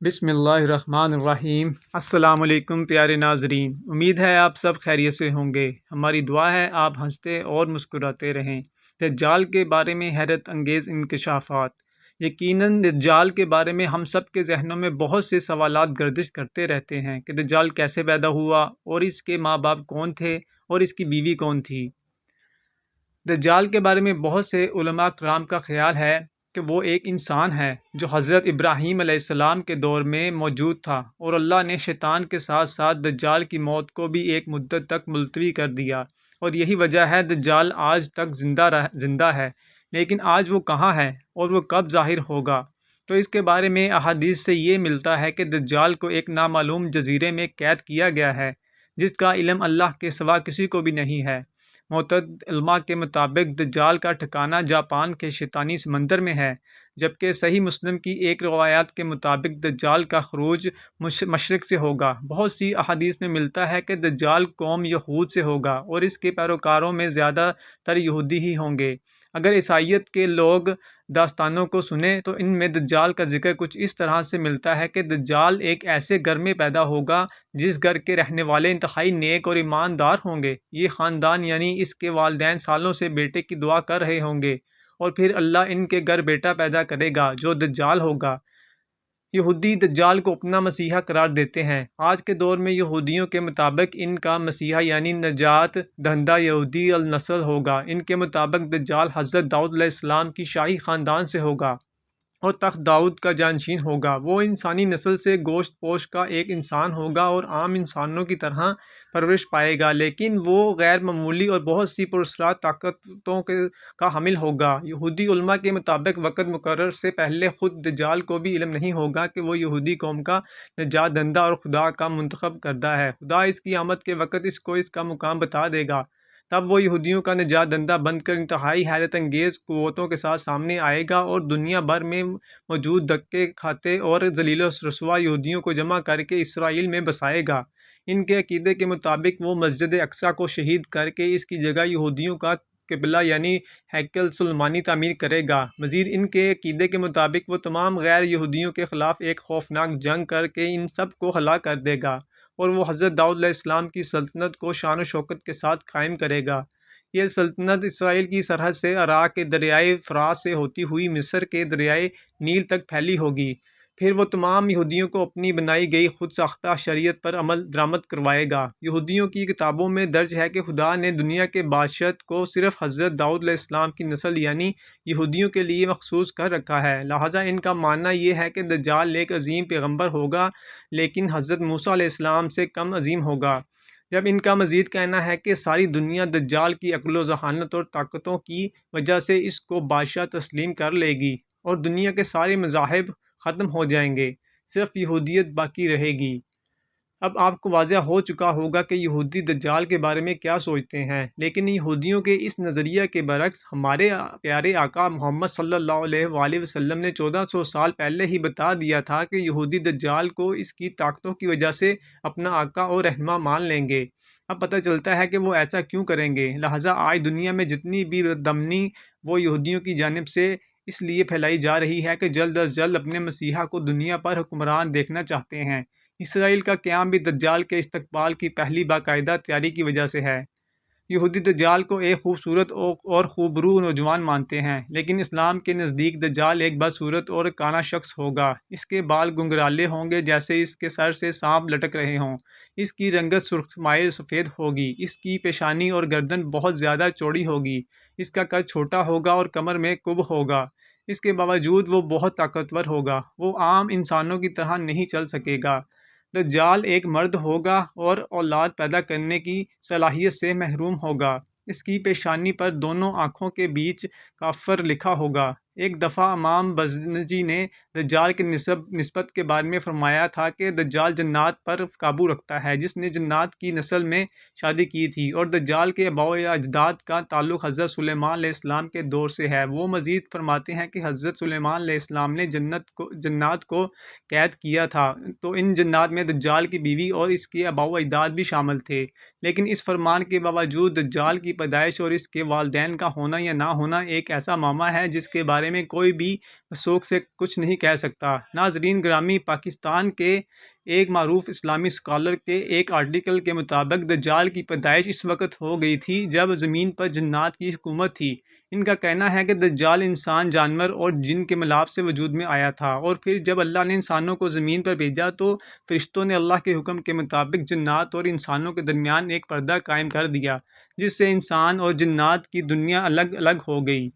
بسم اللہ الرحمن الرحیم۔ السلام علیکم پیارے ناظرین، امید ہے آپ سب خیریت سے ہوں گے۔ ہماری دعا ہے آپ ہنستے اور مسکراتے رہیں۔ دجال کے بارے میں حیرت انگیز انکشافات۔ یقیناً دجال کے بارے میں ہم سب کے ذہنوں میں بہت سے سوالات گردش کرتے رہتے ہیں کہ دجال کیسے پیدا ہوا اور اس کے ماں باپ کون تھے اور اس کی بیوی کون تھی۔ دجال کے بارے میں بہت سے علماء کرام کا خیال ہے کہ وہ ایک انسان ہے جو حضرت ابراہیم علیہ السلام کے دور میں موجود تھا، اور اللہ نے شیطان کے ساتھ ساتھ دجال کی موت کو بھی ایک مدت تک ملتوی کر دیا، اور یہی وجہ ہے دجال آج تک زندہ ہے۔ لیکن آج وہ کہاں ہے اور وہ کب ظاہر ہوگا؟ تو اس کے بارے میں احادیث سے یہ ملتا ہے کہ دجال کو ایک نامعلوم جزیرے میں قید کیا گیا ہے، جس کا علم اللہ کے سوا کسی کو بھی نہیں ہے۔ معتدد علماء کے مطابق دجال کا ٹھکانہ جاپان کے شیطانی سمندر میں ہے، جبکہ صحیح مسلم کی ایک روایات کے مطابق دجال کا خروج مشرق سے ہوگا۔ بہت سی احادیث میں ملتا ہے کہ دجال قوم یہود سے ہوگا اور اس کے پیروکاروں میں زیادہ تر یہودی ہی ہوں گے۔ اگر عیسائیت کے لوگ داستانوں کو سنیں تو ان میں دجال کا ذکر کچھ اس طرح سے ملتا ہے کہ دجال ایک ایسے گھر میں پیدا ہوگا جس گھر کے رہنے والے انتہائی نیک اور ایماندار ہوں گے۔ یہ خاندان یعنی اس کے والدین سالوں سے بیٹے کی دعا کر رہے ہوں گے، اور پھر اللہ ان کے گھر بیٹا پیدا کرے گا جو دجال ہوگا۔ یہودی دجال کو اپنا مسیحا قرار دیتے ہیں۔ آج کے دور میں یہودیوں کے مطابق ان کا مسیحا یعنی نجات دہندہ یہودی النسل ہوگا۔ ان کے مطابق دجال حضرت داؤد علیہ السلام کی شاہی خاندان سے ہوگا اور تخت داؤد کا جانشین ہوگا۔ وہ انسانی نسل سے گوشت پوش کا ایک انسان ہوگا اور عام انسانوں کی طرح پرورش پائے گا، لیکن وہ غیر معمولی اور بہت سی پراسرار طاقتوں کا حامل ہوگا۔ یہودی علماء کے مطابق وقت مقرر سے پہلے خود دجال کو بھی علم نہیں ہوگا کہ وہ یہودی قوم کا نجات دہندہ اور خدا کا منتخب کردہ ہے۔ خدا اس کی آمد کے وقت اس کو اس کا مقام بتا دے گا، تب وہ یہودیوں کا نجات دہندہ بن کر انتہائی حیرت انگیز قوتوں کے ساتھ سامنے آئے گا اور دنیا بھر میں موجود دھکے کھاتے اور ذلیل و رسوا یہودیوں کو جمع کر کے اسرائیل میں بسائے گا۔ ان کے عقیدے کے مطابق وہ مسجد اقصی کو شہید کر کے اس کی جگہ یہودیوں کا قبلہ یعنی ہیکل سلیمانی تعمیر کرے گا۔ مزید ان کے عقیدے کے مطابق وہ تمام غیر یہودیوں کے خلاف ایک خوفناک جنگ کر کے ان سب کو ہلاک کر دے گا، اور وہ حضرت داؤد علیہ السلام کی سلطنت کو شان و شوکت کے ساتھ قائم کرے گا۔ یہ سلطنت اسرائیل کی سرحد سے عراق کے دریائے فرات سے ہوتی ہوئی مصر کے دریائے نیل تک پھیلی ہوگی۔ پھر وہ تمام یہودیوں کو اپنی بنائی گئی خود ساختہ شریعت پر عمل درآمد کروائے گا۔ یہودیوں کی کتابوں میں درج ہے کہ خدا نے دنیا کے بادشاہت کو صرف حضرت داؤد علیہ السلام کی نسل یعنی یہودیوں کے لیے مخصوص کر رکھا ہے، لہٰذا ان کا ماننا یہ ہے کہ دجال ایک عظیم پیغمبر ہوگا لیکن حضرت موسیٰ علیہ السلام سے کم عظیم ہوگا۔ جب ان کا مزید کہنا ہے کہ ساری دنیا دجال کی عقل و ذہانت اور طاقتوں کی وجہ سے اس کو بادشاہ تسلیم کر لے گی، اور دنیا کے سارے مذاہب ختم ہو جائیں گے، صرف یہودیت باقی رہے گی۔ اب آپ کو واضح ہو چکا ہوگا کہ یہودی دجال کے بارے میں کیا سوچتے ہیں، لیکن یہودیوں کے اس نظریہ کے برعکس ہمارے پیارے آقا محمد صلی اللہ علیہ وآلہ وسلم نے 1400 سال پہلے ہی بتا دیا تھا کہ یہودی دجال کو اس کی طاقتوں کی وجہ سے اپنا آقا اور رہنما مان لیں گے۔ اب پتہ چلتا ہے کہ وہ ایسا کیوں کریں گے، لہٰذا آج دنیا میں جتنی بھی بدامنی وہ یہودیوں کی جانب سے اس لیے پھیلائی جا رہی ہے کہ جلد از جلد اپنے مسیحا کو دنیا پر حکمران دیکھنا چاہتے ہیں۔ اسرائیل کا قیام بھی دجال کے استقبال کی پہلی باقاعدہ تیاری کی وجہ سے ہے۔ یہودی دجال کو ایک خوبصورت اور خوبرو نوجوان مانتے ہیں، لیکن اسلام کے نزدیک دجال ایک بدصورت اور کانا شخص ہوگا۔ اس کے بال گنگرالے ہوں گے جیسے اس کے سر سے سانپ لٹک رہے ہوں۔ اس کی رنگت سرخ مائل سفید ہوگی۔ اس کی پیشانی اور گردن بہت زیادہ چوڑی ہوگی۔ اس کا قد چھوٹا ہوگا اور کمر میں کب ہوگا۔ اس کے باوجود وہ بہت طاقتور ہوگا۔ وہ عام انسانوں کی طرح نہیں چل سکے گا۔ دجال ایک مرد ہوگا اور اولاد پیدا کرنے کی صلاحیت سے محروم ہوگا۔ اس کی پیشانی پر دونوں آنکھوں کے بیچ کافر لکھا ہوگا۔ ایک دفعہ امام بزنجی نے دجال کے نسبت کے بارے میں فرمایا تھا کہ دجال جنات پر قابو رکھتا ہے جس نے جنات کی نسل میں شادی کی تھی، اور دجال کے آباء و اجداد کا تعلق حضرت سلیمان علیہ السلام کے دور سے ہے۔ وہ مزید فرماتے ہیں کہ حضرت سلیمان علیہ السلام نے جنات کو قید کیا تھا، تو ان جنات میں دجال کی بیوی اور اس کے آباء و اجداد بھی شامل تھے۔ لیکن اس فرمان کے باوجود دجال کی پیدائش اور اس کے والدین کا ہونا یا نہ ہونا ایک ایسا معمہ ہے جس کے بارے بارے میں کوئی بھی وثوق سے کچھ نہیں کہہ سکتا۔ ناظرین گرامی، پاکستان کے ایک معروف اسلامی اسکالر کے ایک آرٹیکل کے مطابق دجال کی پیدائش اس وقت ہو گئی تھی جب زمین پر جنات کی حکومت تھی۔ ان کا کہنا ہے کہ دجال انسان، جانور اور جن کے ملاپ سے وجود میں آیا تھا، اور پھر جب اللہ نے انسانوں کو زمین پر بھیجا تو فرشتوں نے اللہ کے حکم کے مطابق جنات اور انسانوں کے درمیان ایک پردہ قائم کر دیا، جس سے انسان اور جنات کی دنیا الگ الگ ہو گئی۔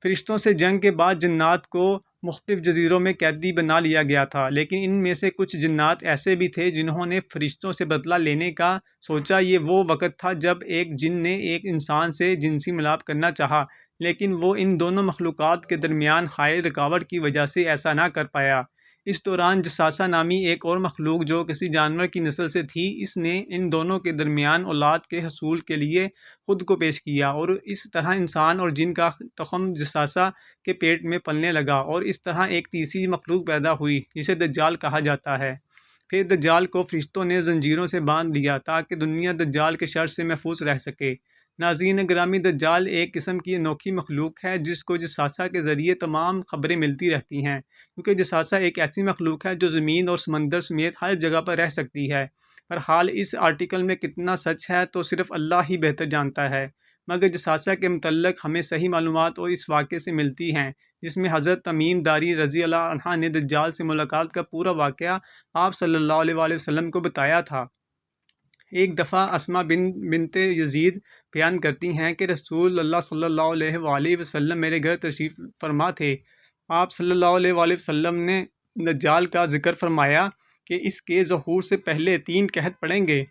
فرشتوں سے جنگ کے بعد جنات کو مختلف جزیروں میں قیدی بنا لیا گیا تھا، لیکن ان میں سے کچھ جنات ایسے بھی تھے جنہوں نے فرشتوں سے بدلہ لینے کا سوچا۔ یہ وہ وقت تھا جب ایک جن نے ایک انسان سے جنسی ملاپ کرنا چاہا، لیکن وہ ان دونوں مخلوقات کے درمیان حائل رکاوٹ کی وجہ سے ایسا نہ کر پایا۔ اس دوران جساسہ نامی ایک اور مخلوق جو کسی جانور کی نسل سے تھی، اس نے ان دونوں کے درمیان اولاد کے حصول کے لیے خود کو پیش کیا، اور اس طرح انسان اور جن کا تخم جساسہ کے پیٹ میں پلنے لگا، اور اس طرح ایک تیسری مخلوق پیدا ہوئی جسے دجال کہا جاتا ہے۔ پھر دجال کو فرشتوں نے زنجیروں سے باندھ دیا تاکہ دنیا دجال کے شر سے محفوظ رہ سکے۔ ناظرین گرامی، دجال ایک قسم کی انوکھی مخلوق ہے جس کو جساسہ کے ذریعے تمام خبریں ملتی رہتی ہیں، کیونکہ جساسہ ایک ایسی مخلوق ہے جو زمین اور سمندر سمیت ہر جگہ پر رہ سکتی ہے۔ بہرحال اس آرٹیکل میں کتنا سچ ہے تو صرف اللہ ہی بہتر جانتا ہے، مگر جساسہ کے متعلق ہمیں صحیح معلومات اور اس واقعے سے ملتی ہیں جس میں حضرت تمیم داری رضی اللہ عنہ نے دجال سے ملاقات کا پورا واقعہ آپ صلی اللہ علیہ وآلہ وسلم کو بتایا تھا۔ ایک دفعہ اسماء بنت یزید بیان کرتی ہیں کہ رسول اللہ صلی اللہ علیہ وآلہ وسلم میرے گھر تشریف فرما تھے۔ آپ صلی اللہ علیہ وآلہ وسلم نے دجال کا ذکر فرمایا کہ اس کے ظہور سے پہلے 3 قحط پڑیں گے۔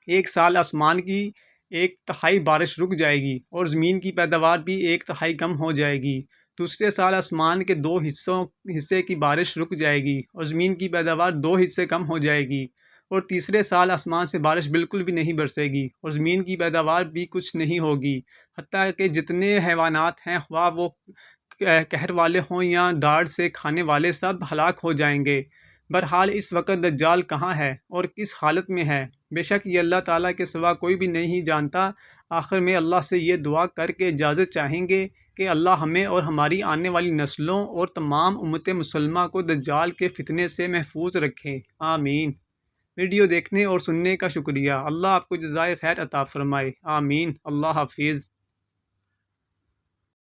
ایک سال آسمان کی 1/3 بارش رک جائے گی اور زمین کی پیداوار بھی 1/3 کم ہو جائے گی۔ دوسرے سال آسمان کے 2 حصے کی بارش رک جائے گی اور زمین کی پیداوار 2 حصے کم ہو جائے گی، اور تیسرے سال آسمان سے بارش بالکل بھی نہیں برسے گی اور زمین کی پیداوار بھی کچھ نہیں ہوگی، حتیٰ کہ جتنے حیوانات ہیں، خواہ وہ قہر والے ہوں یا داڑھ سے کھانے والے، سب ہلاک ہو جائیں گے۔ بہرحال اس وقت دجال کہاں ہے اور کس حالت میں ہے، بے شک یہ اللہ تعالیٰ کے سوا کوئی بھی نہیں جانتا۔ آخر میں اللہ سے یہ دعا کر کے اجازت چاہیں گے کہ اللہ ہمیں اور ہماری آنے والی نسلوں اور تمام امت مسلمہ کو دجال کے فتنے سے محفوظ رکھے، آمین۔ ویڈیو دیکھنے اور سننے کا شکریہ۔ اللہ آپ کو جزائے خیر عطا فرمائے، آمین۔ اللہ حافظ۔